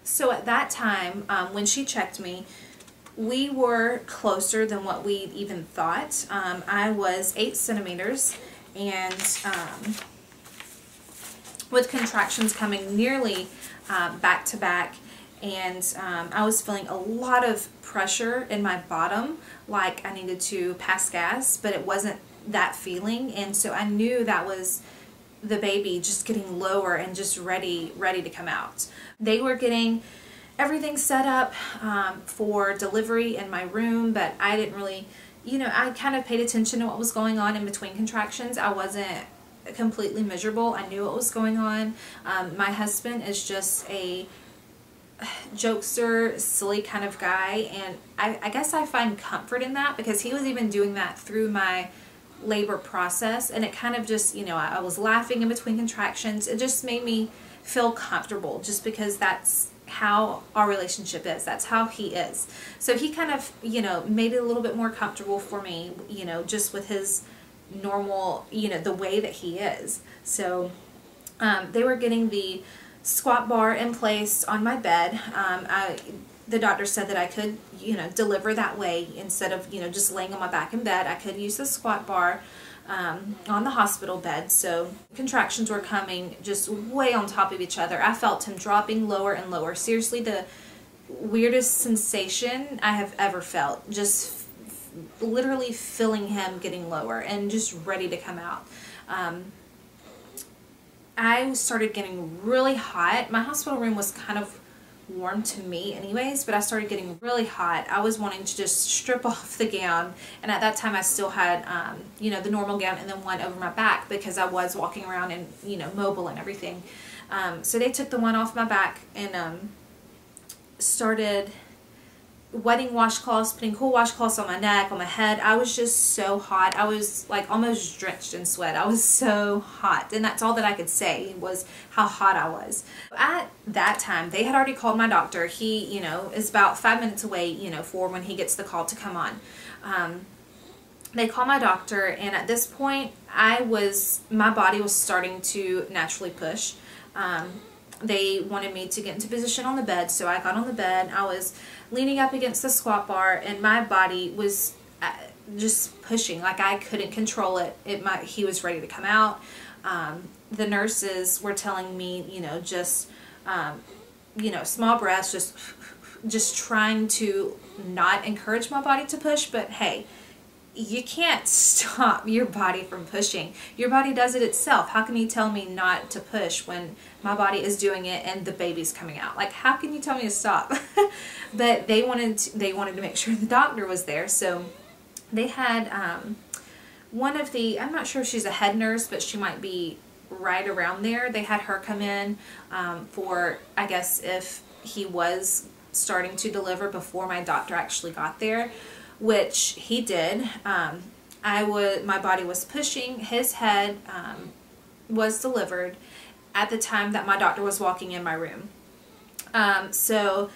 So at that time, when she checked me, we were closer than what we even thought. I was 8 centimeters, and with contractions coming nearly back to back, and I was feeling a lot of pressure in my bottom, like I needed to pass gas, but it wasn't that feeling, and so I knew that was the baby just getting lower and just ready to come out. They were getting everything set up for delivery in my room, but I didn't really, I kind of paid attention to what was going on in between contractions. I wasn't completely miserable. I knew what was going on. My husband is just a jokester, silly kind of guy, and I guess I find comfort in that, because he was even doing that through my labor process, and it kind of just, I was laughing in between contractions. It just made me feel comfortable, just because that's how our relationship is. That's how he is. So he kind of, made it a little bit more comfortable for me, just with his normal, the way that he is. So they were getting the squat bar in place on my bed. The doctor said that I could, deliver that way instead of, just laying on my back in bed. I could use the squat bar on the hospital bed. So contractions were coming just way on top of each other. I felt him dropping lower and lower. Seriously, the weirdest sensation I have ever felt. Just literally feeling him getting lower and just ready to come out. I started getting really hot. My hospital room was kind of warm to me anyways, but I started getting really hot. I was wanting to just strip off the gown, and at that time I still had the normal gown and then one over my back, because I was walking around and mobile and everything. So they took the one off my back and started wetting washcloths, putting cool washcloths on my neck, on my head. I was just so hot. I was like almost drenched in sweat. I was so hot, and that's all that I could say was how hot I was. At that time, they had already called my doctor. He, is about 5 minutes away, for when he gets the call to come on. They call my doctor, and at this point, my body was starting to naturally push. They wanted me to get into position on the bed, so I got on the bed. I was leaning up against the squat bar, and my body was just pushing like I couldn't control it. He was ready to come out. The nurses were telling me, just small breaths, just trying to not encourage my body to push. But hey, you can't stop your body from pushing. Your body does it itself. How can you tell me not to push when my body is doing it and the baby's coming out? Like, how can you tell me to stop? But they wanted to make sure the doctor was there. So they had one of the, I'm not sure if she's a head nurse, but she might be right around there. They had her come in for, I guess, if he was starting to deliver before my doctor actually got there, which he did. My body was pushing. His head was delivered at the time that my doctor was walking in my room. So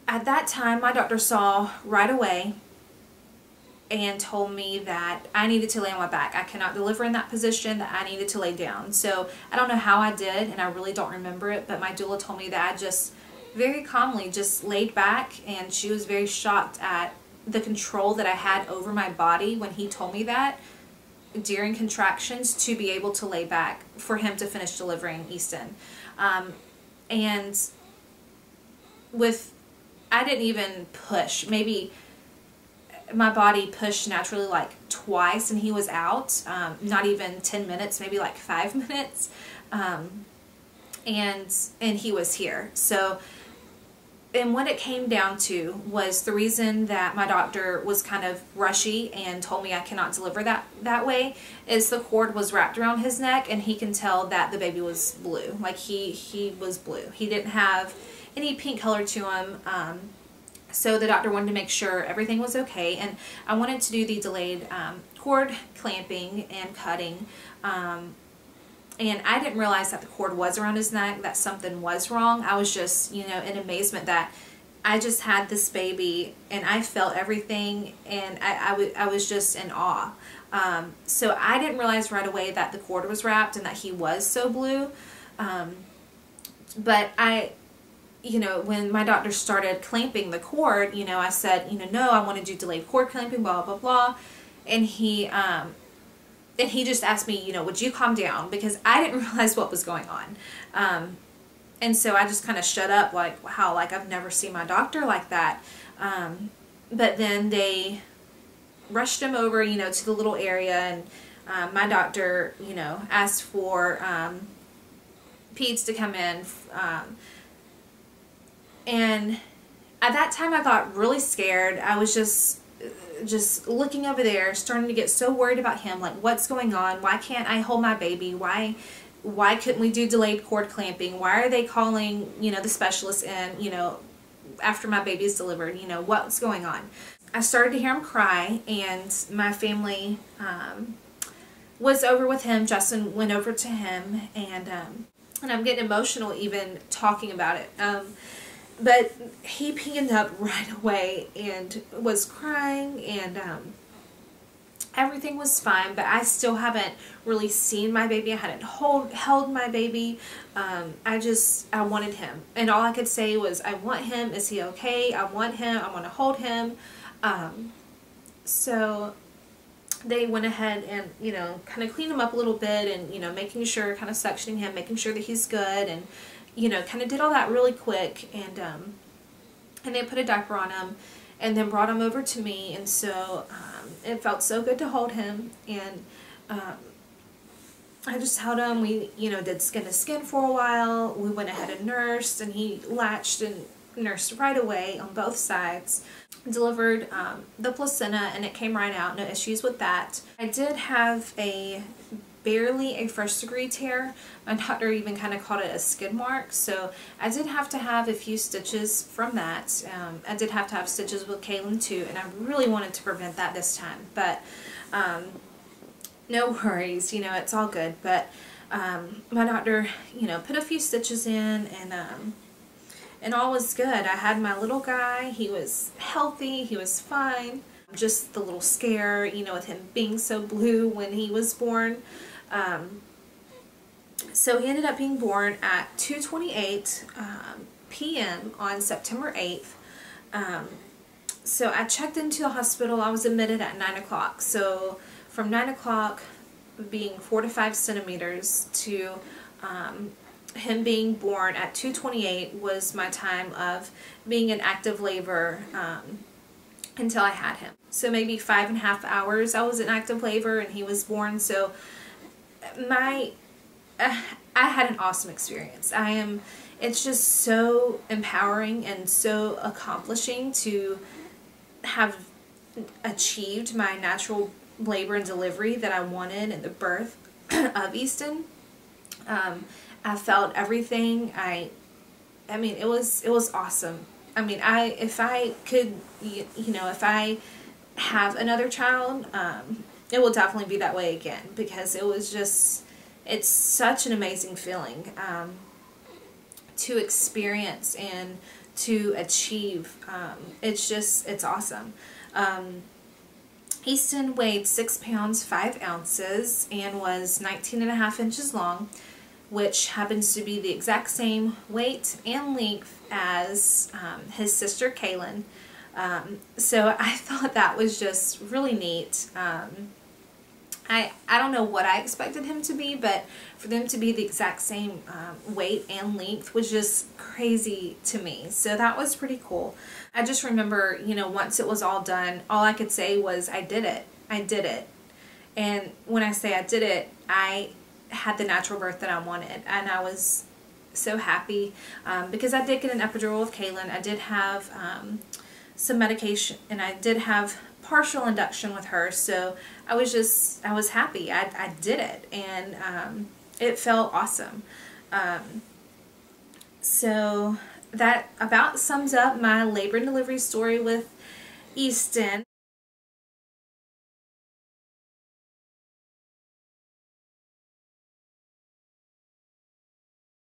at that time, my doctor saw right away and told me that I needed to lay on my back. I cannot deliver in that position, that I needed to lay down. So I don't know how I did, and I really don't remember it, but my doula told me that I just very calmly just laid back, and she was very shocked at the control that I had over my body when he told me that during contractions, to be able to lay back for him to finish delivering Easton. And I didn't even push. Maybe my body pushed naturally like twice and he was out. Not even 10 minutes, maybe like 5 minutes. And he was here. So, and what it came down to was the reason that my doctor was kind of rushy and told me I cannot deliver that way is the cord was wrapped around his neck, and he can tell that the baby was blue. Like he was blue. He didn't have any pink color to him. So the doctor wanted to make sure everything was okay, and I wanted to do the delayed cord clamping and cutting. And I didn't realize that the cord was around his neck, that something was wrong. I was just, in amazement that I just had this baby and I felt everything, and I was just in awe. So I didn't realize right away that the cord was wrapped and that he was so blue. But you know, when my doctor started clamping the cord, you know, I said, you know, no, I want to do delayed cord clamping, blah, blah, blah. And he just asked me, you know, would you calm down? Because I didn't realize what was going on. And so I just kind of shut up, like, wow, like I've never seen my doctor like that. But then they rushed him over, you know, to the little area, and my doctor, you know, asked for peds to come in. And at that time I got really scared. I was just looking over there, starting to get so worried about him, like, what's going on? Why can't I hold my baby? Why couldn't we do delayed cord clamping? Why are they calling, you know, the specialist in, you know, after my baby is delivered? You know, what's going on? I started to hear him cry, and my family was over with him. Justin went over to him, and I'm getting emotional even talking about it. But he picked up right away and was crying, and everything was fine, but I still haven't really seen my baby. I hadn't held my baby. I wanted him, and all I could say was, I want him. Is he okay? I want him. I want to hold him. So they went ahead and, you know, kind of cleaned him up a little bit, and, you know, making sure, kind of suctioning him, making sure that he's good, and, you know, kind of did all that really quick, and they put a diaper on him, and then brought him over to me, and so it felt so good to hold him, and I just held him. We, you know, did skin to skin for a while. We went ahead and nursed, and he latched and nursed right away on both sides. Delivered the placenta, and it came right out. No issues with that. I did have barely a first degree tear. My doctor even kind of called it a skid mark, so I did have to have a few stitches from that. I did have to have stitches with Kaylin too, and I really wanted to prevent that this time, but no worries, you know, it's all good. But my doctor, you know, put a few stitches in, and all was good. I had my little guy. He was healthy. He was fine. Just the little scare, you know, with him being so blue when he was born. So he ended up being born at 2:28 p.m. on September 8th. So I checked into the hospital. I was admitted at 9 o'clock. So from 9 o'clock, being 4 to 5 centimeters, to him being born at 2:28 was my time of being in active labor until I had him. So maybe 5.5 hours I was in active labor, and he was born. So I had an awesome experience. It's just so empowering and so accomplishing to have achieved my natural labor and delivery that I wanted in the birth of Easton. I felt everything. I mean, it was awesome. I mean, if I could, you know, if I have another child, it will definitely be that way again, because it was just, it's such an amazing feeling to experience and to achieve. It's awesome. Easton weighed 6 pounds 5 ounces and was 19.5 inches long, which happens to be the exact same weight and length as his sister Kaylin. So I thought that was just really neat. I don't know what I expected him to be, but for them to be the exact same weight and length was just crazy to me. So that was pretty cool. I just remember, you know, once it was all done, all I could say was, I did it. I did it. And when I say I did it, I had the natural birth that I wanted, and I was so happy because I did get an epidural with Kaylin. I did have some medication, and I did have partial induction with her, so I was happy. I did it, and it felt awesome. So that about sums up my labor and delivery story with Easton.